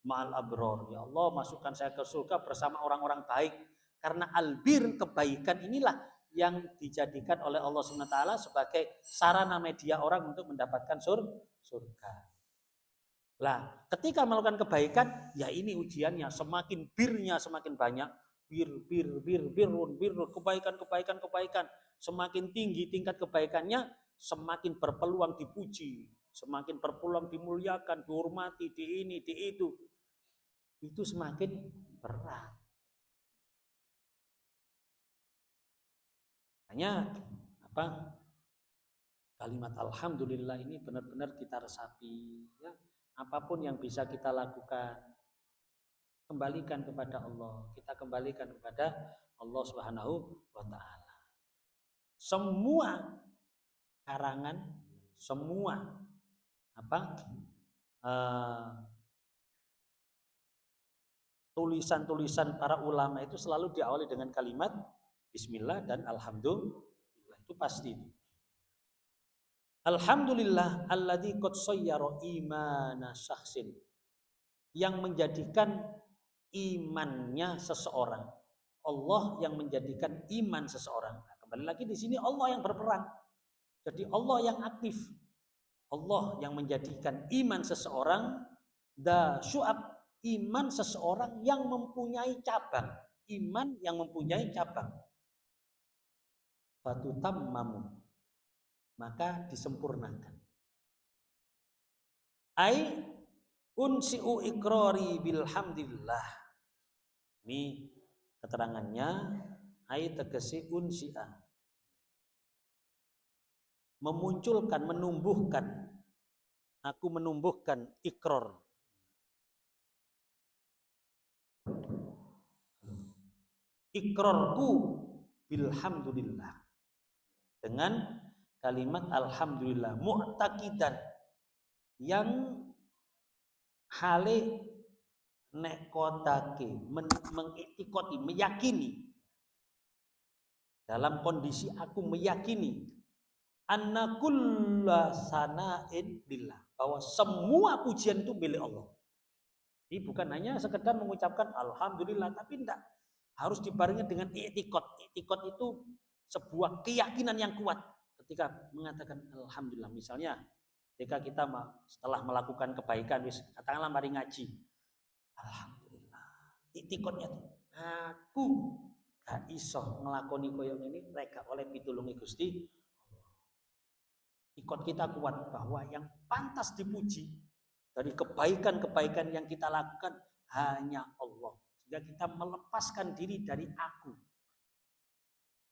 ma'al abror. Ya Allah, masukkan saya ke surga bersama orang-orang baik. Karena albir, kebaikan inilah yang dijadikan oleh Allah SWT sebagai sarana media orang untuk mendapatkan surga. Lah, ketika melakukan kebaikan, ya ini ujiannya, semakin birnya semakin banyak, birun, kebaikan, semakin tinggi tingkat kebaikannya, semakin berpeluang dipuji, semakin berpeluang dimuliakan, dihormati, di ini, di itu semakin berat. Hanya kalimat alhamdulillah ini benar-benar kita resapi, ya. Apapun yang bisa kita lakukan, kembalikan kepada Allah. Kita kembalikan kepada Allah Subhanahu wa taala. Semua karangan, semua tulisan-tulisan para ulama itu selalu diawali dengan kalimat bismillah dan alhamdulillah. Itu pasti. Alhamdulillah alladzi qad sayyara imana syakhsin, yang menjadikan imannya seseorang. Allah yang menjadikan iman seseorang. Nah, kembali lagi di sini Allah yang berperan. Jadi Allah yang aktif. Allah yang menjadikan iman seseorang syu'ab, iman seseorang yang mempunyai cabang. Iman yang mempunyai cabang. Fatutammamu, maka disempurnakan. Ai unsi'u ikrari bilhamdillah. Ini keterangannya, ai tegesi unsi'a, memunculkan, menumbuhkan. Aku menumbuhkan ikrar. Ikrarku bilhamdulillah, dengan kalimat alhamdulillah, mu'taqidan, yang hale nekotake, mengiktikoti, meyakini, dalam kondisi aku meyakini anna kulla sana'in lillah, bahwa semua pujian itu milik Allah. Jadi bukan hanya sekedar mengucapkan alhamdulillah, tapi tidak, harus dibarengi dengan i'tikad. I'tikad itu sebuah keyakinan yang kuat ketika mengatakan alhamdulillah. Misalnya ketika kita setelah melakukan kebaikan, katakanlah mari ngaji, alhamdulillah, i'tikadnya itu aku gak iso ngelakoni koyo ini reka oleh pitulungi Gusti. Ikut kita kuat bahwa yang pantas dipuji dari kebaikan-kebaikan yang kita lakukan hanya Allah. Sehingga kita melepaskan diri dari aku.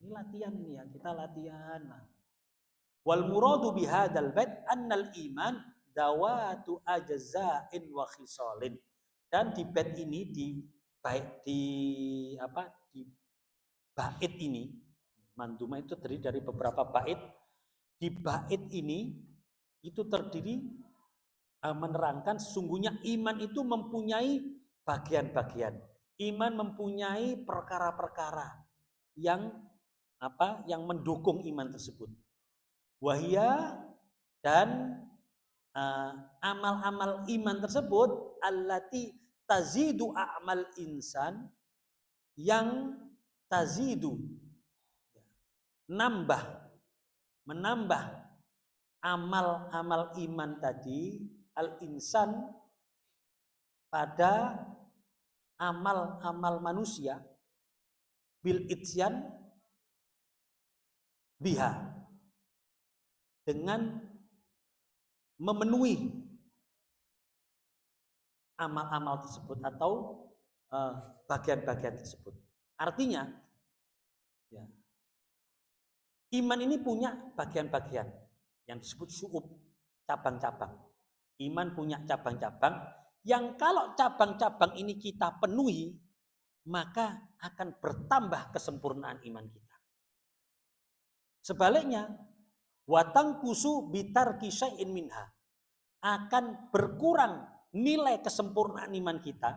Ini latihan ini ya, kita latihan. Wal muradu bihadzal bait annal iman dawatu ajza'in wa khisalin. Dan di bait ini, di bait ini, manduma itu terdiri dari beberapa bait. Di bait ini itu terdiri menerangkan sesungguhnya iman itu mempunyai bagian-bagian. Iman mempunyai perkara-perkara yang mendukung iman tersebut. Wahia, dan amal-amal iman tersebut allati tazidu a'mal insan, yang tazidu, menambah amal-amal iman tadi, al-insan, pada amal-amal manusia, bil ityan biha, dengan memenuhi amal-amal tersebut atau bagian-bagian tersebut. Artinya ya, iman ini punya bagian-bagian yang disebut syu'ub, cabang-cabang. Iman punya cabang-cabang yang kalau cabang-cabang ini kita penuhi, maka akan bertambah kesempurnaan iman kita. Sebaliknya, watang kusu bitarki syai'in minha, akan berkurang nilai kesempurnaan iman kita,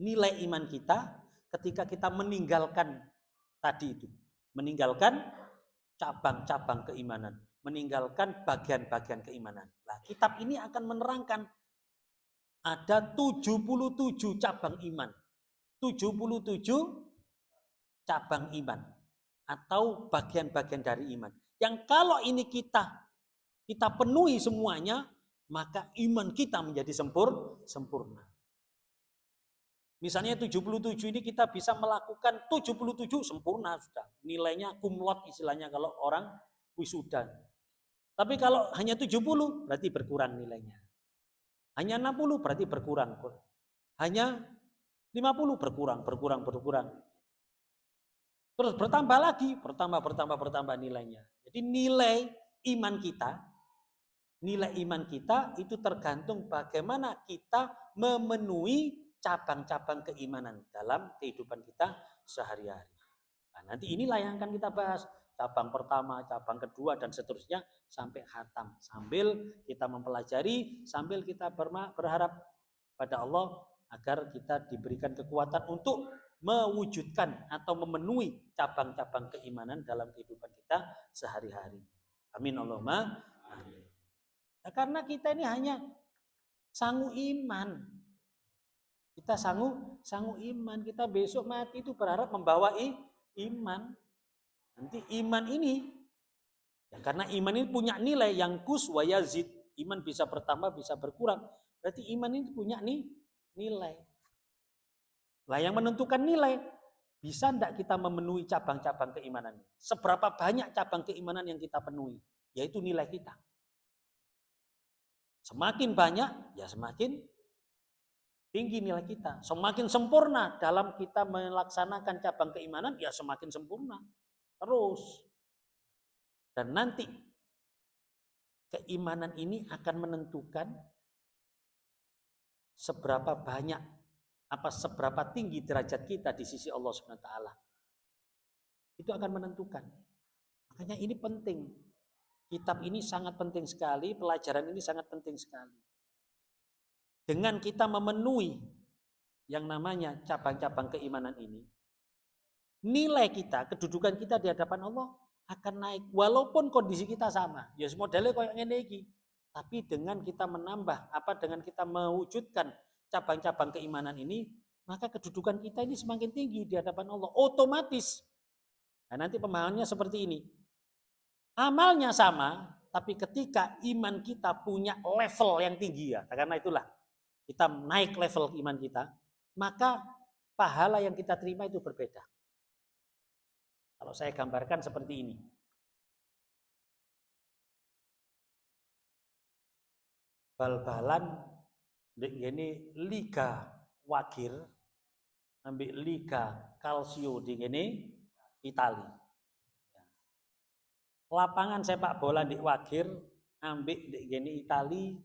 nilai iman kita ketika kita meninggalkan tadi itu, meninggalkan cabang-cabang keimanan, meninggalkan bagian-bagian keimanan. Nah, kitab ini akan menerangkan ada 77 cabang iman. 77 cabang iman. atau bagian-bagian dari iman. Yang kalau ini kita penuhi semuanya, maka iman kita menjadi sempurna. Misalnya 77 ini kita bisa melakukan 77 sempurna sudah. Nilainya kumlot istilahnya kalau orang wisuda. Tapi kalau hanya 70 berarti berkurang nilainya. Hanya 60 berarti berkurang. Hanya 50 berkurang. Terus bertambah lagi, bertambah nilainya. Jadi nilai iman kita itu tergantung bagaimana kita memenuhi cabang-cabang keimanan dalam kehidupan kita sehari-hari. Nah, nanti inilah yang akan kita bahas. Cabang pertama, cabang kedua, dan seterusnya sampai khatam. Sambil kita mempelajari, sambil kita berharap pada Allah agar kita diberikan kekuatan untuk mewujudkan atau memenuhi cabang-cabang keimanan dalam kehidupan kita sehari-hari. Amin Allahumma amin. Nah, karena kita ini hanya sangu iman. Kita sangu iman. Kita besok mati itu berharap membawa iman. Nanti iman ini, ya karena iman ini punya nilai yang kus wa yazid. Iman bisa bertambah, bisa berkurang. Berarti iman ini punya nilai. Lah yang menentukan nilai, bisa enggak kita memenuhi cabang-cabang keimanan? Seberapa banyak cabang keimanan yang kita penuhi? Yaitu nilai kita. Semakin banyak, ya semakin tinggi nilai kita. Semakin sempurna dalam kita melaksanakan cabang keimanan, ya semakin sempurna. Terus. Dan nanti keimanan ini akan menentukan seberapa banyak, seberapa tinggi derajat kita di sisi Allah Subhanahu wa taala. Itu akan menentukan. Makanya ini penting. Kitab ini sangat penting sekali, pelajaran ini sangat penting sekali. Dengan kita memenuhi yang namanya cabang-cabang keimanan ini, nilai kita, kedudukan kita di hadapan Allah akan naik. Walaupun kondisi kita sama. Ya modelnya kayak ngene iki. Tapi dengan kita menambah, dengan kita mewujudkan cabang-cabang keimanan ini, maka kedudukan kita ini semakin tinggi di hadapan Allah. Otomatis. Nah, nanti pemahamannya seperti ini. Amalnya sama, tapi ketika iman kita punya level yang tinggi ya, karena itulah kita naik level iman kita, maka pahala yang kita terima itu berbeda. Kalau saya gambarkan seperti ini. Bal-balan ini Liga Wagir, ambil Liga Calcio di ini Italia. Lapangan sepak bola di Wagir, ambil di gini Itali,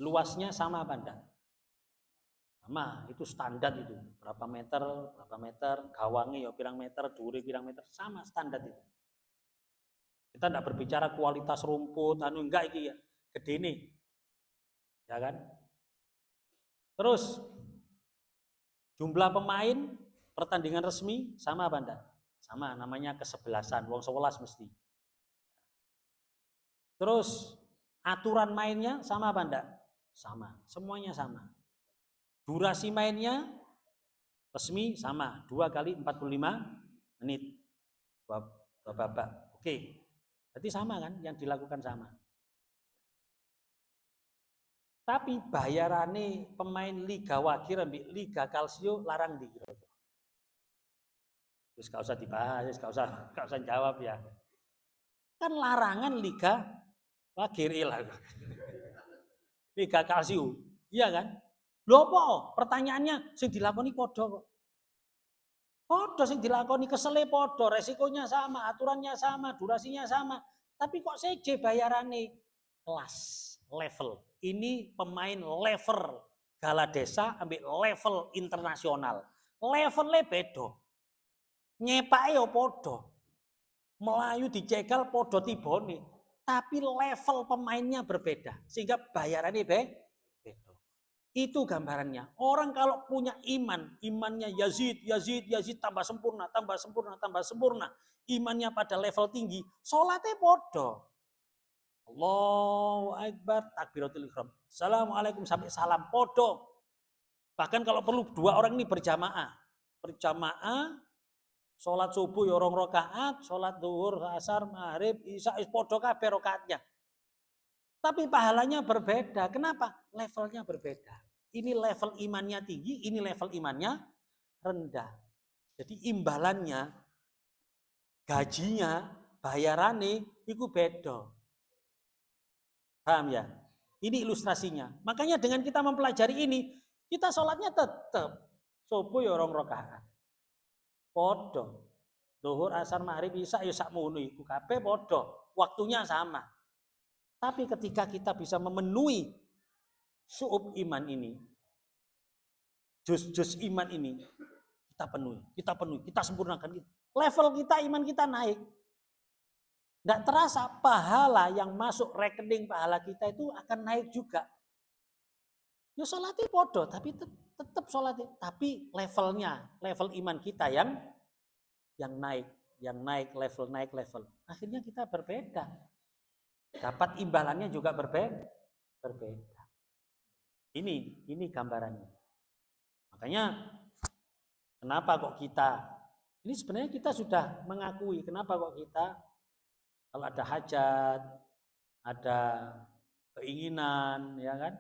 luasnya sama apa enggak? Sama, itu standar itu. Berapa meter, gawangnya ya pirang meter, duri pirang meter, sama standar itu. Kita enggak berbicara kualitas rumput, enggak iki ya, gede nih. Ya kan? Terus jumlah pemain pertandingan resmi sama apa enggak? Sama, namanya kesebelasan, wong 11 mesti. Terus aturan mainnya sama apa enggak? Sama, semuanya sama. Durasi mainnya resmi sama, 2 kali 45 menit. Babak. Oke. Berarti sama kan yang dilakukan sama. Tapi bayarane pemain Liga Wagir ambil Liga Calcio larang di. Terus gak usah dibahas, gak usah jawab ya. Kan larangan Liga Wagir lah. Liga Calcio, iya kan? Lho apa? Pertanyaannya sing dilakoni padha kok. Padha sing dilakoni kesele padha, resikonya sama, aturannya sama, durasinya sama. Tapi kok seje bayarane kelas, level. Ini pemain level Gala Desa ambil level internasional. Levelnya beda. Nyepake ya padha. Melayu dicegal padha tibone, tapi level pemainnya berbeda sehingga bayarannya beda. Itu gambarannya. Orang kalau punya imannya Yazid tambah sempurna. Imannya pada level tinggi, salatnya padha. Allahu Akbar, takbiratul ihram. Assalamualaikum sampai salam padha. Bahkan kalau perlu 2 orang ini berjamaah Sholat subuh ya 2 rakaat, sholat zuhur, asar, maghrib, isya padha kabeh rakaatnya. Tapi pahalanya berbeda. Kenapa? Levelnya berbeda. Ini level imannya tinggi, ini level imannya rendah. Jadi imbalannya, gajinya, bayarannya itu beda. Paham ya? Ini ilustrasinya. Makanya dengan kita mempelajari ini, kita sholatnya tetap subuh ya 2 rakaat. Padha. Zuhur, asar, maghrib, isya ya sakmono iku kabeh padha. Waktunya sama. Tapi ketika kita bisa memenuhi syu'ub iman ini, juz-juz iman ini, kita penuhi, kita sempurnakan. Level kita, iman kita naik. Tidak terasa pahala yang masuk rekening pahala kita itu akan naik juga. Ya sholatnya podo, tapi tetap sholatnya. Tapi levelnya, level iman kita yang naik level. Akhirnya kita berbeda. Dapat imbalannya juga berbeda. Ini gambarannya. Makanya kenapa kok kita, ini sebenarnya kita sudah mengakui kenapa kok kita kalau ada hajat, ada keinginan, ya kan,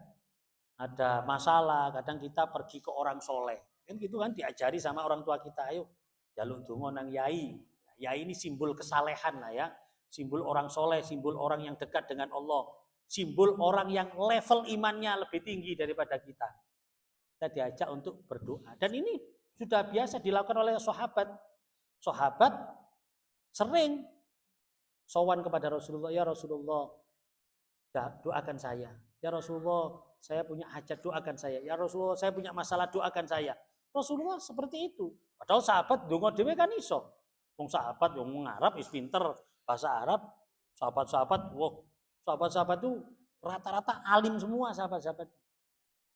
ada masalah, kadang kita pergi ke orang soleh, kan gitu kan, diajari sama orang tua kita, ayo jaluk donga nang yai. Yai ini simbol kesalehan lah ya, simbol orang soleh, simbol orang yang dekat dengan Allah, simbol orang yang level imannya lebih tinggi daripada kita. Kita diajak untuk berdoa, dan ini sudah biasa dilakukan oleh sahabat. Sahabat sering sowan kepada Rasulullah, ya Rasulullah, doakan saya. Ya Rasulullah, saya punya hajat, doakan saya. Ya Rasulullah, saya punya masalah, doakan saya. Rasulullah seperti itu. Padahal sahabat donga dhewe kan iso. Wong sahabat yang ngarap is pinter bahasa Arab. Sahabat-sahabat, sahabat-sahabat itu rata-rata alim semua sahabat-sahabat.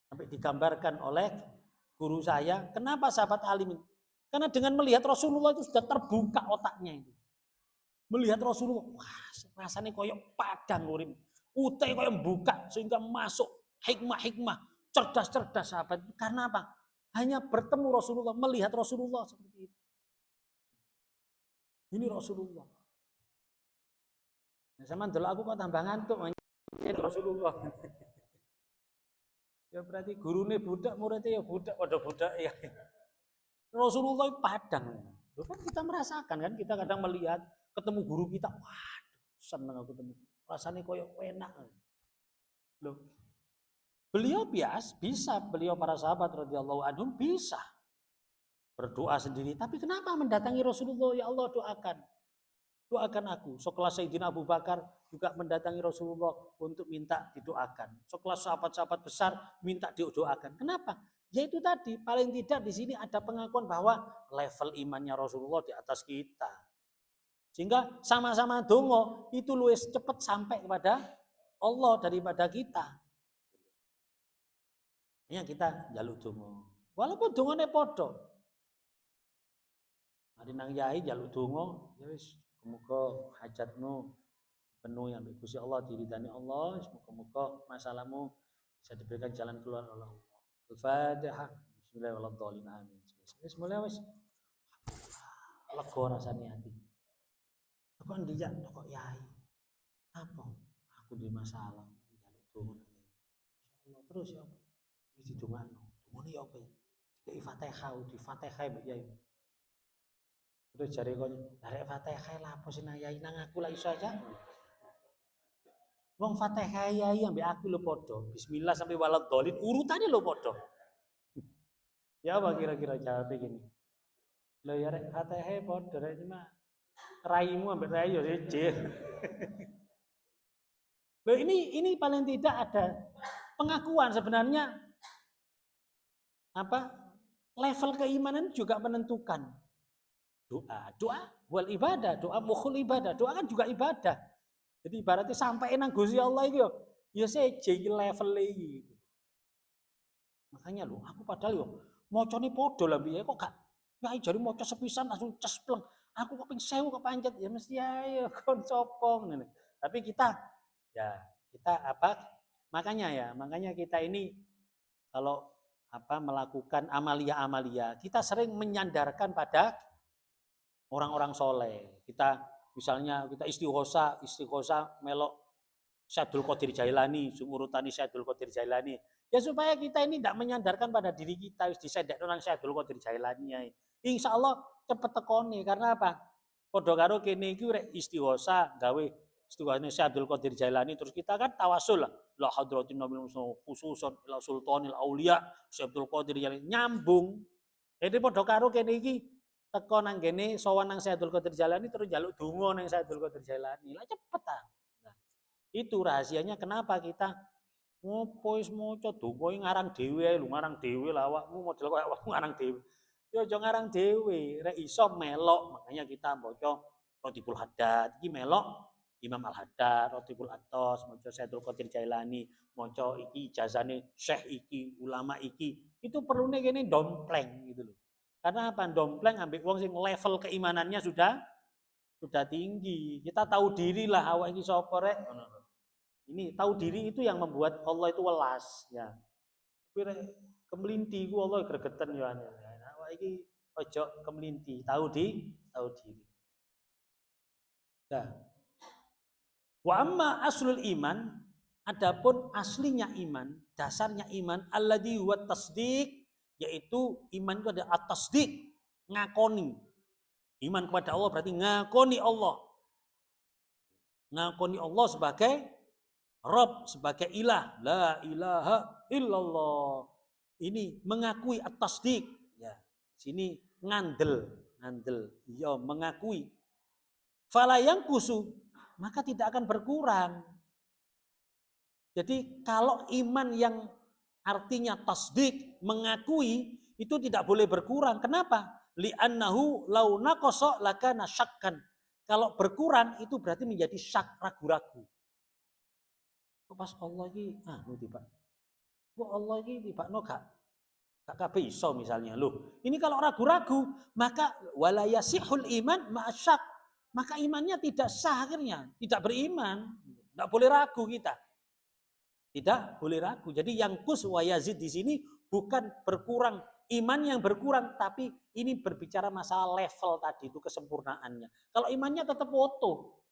Sampai digambarkan oleh guru saya, kenapa sahabat alim? Karena dengan melihat Rasulullah itu sudah terbuka otaknya itu. Melihat Rasulullah, wah rasanya koyok padang urim. Utai koyok buka sehingga masuk hikmah-hikmah, cerdas-cerdas sahabat. Karena apa? Hanya bertemu Rasulullah, melihat Rasulullah seperti itu. Ini Rasulullah. Nah, sama dulu aku kok tambah ngantuk, ini Rasulullah. Ya berarti gurunya budak, muridnya ya budak, waduh budak ya. Rasulullah padang. Loh kan kita merasakan kan, kita kadang melihat ketemu guru kita, waduh seneng aku ketemu. Rasanya koyok enak. Loh. Beliau bisa, beliau para sahabat radhiyallahu anhum bisa berdoa sendiri. Tapi kenapa mendatangi Rasulullah? Ya Allah, doakan aku. Sekelas Sayyidina Abu Bakar juga mendatangi Rasulullah untuk minta didoakan. Sekelas sahabat-sahabat besar minta didoakan. Kenapa? Ya itu tadi, paling tidak di sini ada pengakuan bahwa level imannya Rasulullah di atas kita. Sehingga sama-sama dongo itu luwes cepat sampai kepada Allah daripada kita. Yang kita jaluk dongo. Walaupun dongone podo. Mari nang yai jaluk dongo, ya wis muga hajatmu penuh yang Gusti Allah, diridani Allah, muga-muga masalahmu bisa diberikan jalan keluar oleh Allah. Al-Fatihah. Bismillahirrahmanirrahim. Amin. Bismillah wis. Lega rasane hati. Kok ndiyak kok yai. Apa? Aku di masalah, jaluk dongo nang yai. Insyaallah terus ya. Wis didongakno. Dongane ya apa ya? Di Fatihah, di Fatihah mbek yai. Terus jare kon, arek Fatihah lah apa sih nang yai nang aku lah iso aja. Wong Fatihah yai ambek aku lho padha. Bismillah sampai waladhdallin urutannya lho padha. Ya apa kira-kira jawab gini. Lho ya rek Fatihah padha rek cuma raimu ambek rai yo seje. Lho ini paling tidak ada pengakuan sebenarnya apa? Level keimanan juga menentukan. Doa wal ibadah, doa mukhul ibadah, doa kan juga ibadah. Jadi ibaratnya sampai nang Gusti Allah iki yo, ya seje level iki. Makanya lho, aku padahal yo macane padha lah piye kok gak yai jare maca sepisan langsung cespleng. Aku kok ping 1000 kepancet ya mesti ayo kon sopong ngene. Tapi kita apa? Makanya kita ini kalau melakukan amalia-amalia, kita sering menyandarkan pada orang-orang soleh. Kita misalnya kita istighosa melok Syaikhul Qadir Jailani, urutani Syaikhul Qadir Jailani. Ya supaya kita ini tidak menyandarkan pada diri kita, wis disedek orang Syaikhul Qadir Jailani ya. Insya Allah cepet tekoni karena apa? Padha karo kene iki rek istighosa gawe istighosa Syaikhul Qadir Jailani terus kita kan tawasul lah. La hadratin nabil khususon ila sultanil aulia Syaikhul Qadir Jailani nyambung. Jadi padha karo kene iki teko nang kene sowan nang Syaikhul Qadir Jailani terus njaluk donga nang Syaikhul Qadir Jailani. Lah cepet ta. Nah, itu rahasianya kenapa kita ngopo wis maca donga ngarang dhewe ae lho, ngarang dhewe lah awakmu model koyo awakmu ngarang dhewe. Ya aja ngarang dhewe, rek iso melok, makanya kita maca Rotibul Haddad. Iki melok Imam Al-Haddad, Rotibul Atos, maca Syaikhul Qadir Jailani, maca iki ijazane syekh iki, ulama iki. Itu perlunya kene dompleng gitu loh. Karena apa? Dompleng ambek wong sing level keimanannya sudah tinggi. Kita tahu diri lah awak iki sapa rek. Ini tahu diri itu yang membuat Allah itu welas ya. Tapi rek kemelinti ku Allah gregeten yo ane. Awak iki ojo kemelinti, tahu diri. Nah. Wa amma aslul iman, adapun aslinya iman, dasarnya iman alladzi huwa tasdiq, yaitu iman itu ada at-tasdiq, ngakoni. Iman kepada Allah berarti ngakoni Allah. Ngakoni Allah sebagai Rabb, sebagai ilah, la ilaha illallah. Ini mengakui at-tasdiq, ya. Sini ngandel, ya mengakui. Fala yang kusu, maka tidak akan berkurang. Jadi kalau iman yang artinya tasdik, mengakui, itu tidak boleh berkurang. Kenapa? Li'annahu lau naqasa lakana syakkan. Kalau berkurang itu berarti menjadi syak, ragu-ragu. Pas Allah ini, tiba. Allah ini tiba gak kabeh iso misalnya. Loh, ini kalau ragu-ragu, maka wala yasihul iman ma'asyak. Maka imannya tidak sah akhirnya, tidak beriman, tidak boleh ragu kita. Tidak boleh ragu. Jadi yang kus wa yazid di sini bukan berkurang, iman yang berkurang, tapi ini berbicara masalah level tadi itu kesempurnaannya. Kalau imannya tetap utuh,